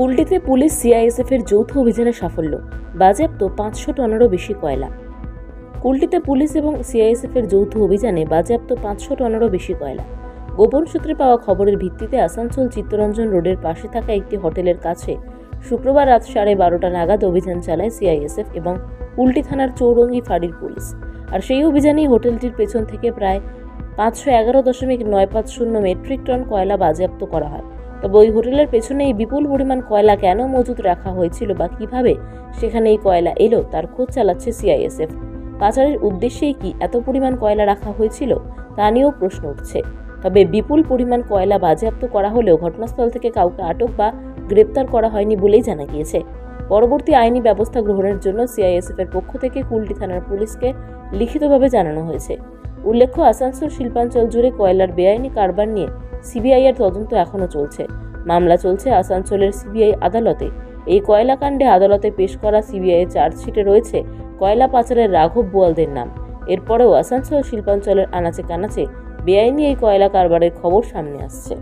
কুলটিতে police CISF এর যৌথ অভিযানে সাফল্য, বাজেয়াপ্ত 500 টনেরও বেশি কয়লা। কুলটিতে পুলিশ এবং সিআইএসএফ এর যৌথ অভিযানে বাজেয়াপ্ত 500 টনেরও বেশি কয়লা। গোপন সূত্রে পাওয়া খবরের ভিত্তিতে আসানসোল চিত্তরঞ্জন রোডের পাশে থাকা একটি হোটেলের কাছে শুক্রবার রাত 12:30 নাগাদ অভিযান চালায় সিআইএসএফ এবং কুলটি থানার চৌরঙ্গি ফাঁড়ির পুলিশ। আর সেই অভিযানেই হোটেলটির পেছন থেকে প্রায় 511.950 মেট্রিক টন কয়লা বাজেয়াপ্ত করা হয়। তবে ওই হোটেলের পেছনে এই বিপুল পরিমাণ কয়লা কেন মজুত রাখা হয়েছিল বা কিভাবে সেখানে এই কয়লা এলো তার খোঁজ চালাচ্ছে সিআইএসএফ। পাচারের উদ্দেশ্যেই কি এত পরিমাণ কয়লা রাখা হয়েছিল তা নিয়েও প্রশ্ন উঠছে। তবে বিপুল পরিমাণ কয়লা বাজেয়াপ্ত করা হলেও ঘটনাস্থল থেকে কাউকে আটক বা গ্রেপ্তার করা হয়নি বলেই জানা গিয়েছে। পরবর্তী আইনি ব্যবস্থা গ্রহণের জন্য সিআইএসএফ এর পক্ষ থেকে কুলটি থানার পুলিশকে লিখিতভাবে জানানো হয়েছে। উল্লেখ্য, আসানসোল শিল্পাঞ্চল জুড়ে কয়লার বেআইনি কারবার নিয়ে সিবিআই এর তদন্ত এখনও চলছে। মামলা চলছে আসানসোলের সিবিআই আদালতে। এই কয়লা কাণ্ডে আদালতে পেশ করা সিবিআই চার্জশিটে রয়েছে কয়লা পাচারের রাঘব বোয়ালদের নাম। এরপরেও আসানসোল শিল্পাঞ্চলের আনাচে কানাচে বেআইনি এই কয়লা কারবারের খবর সামনে আসছে।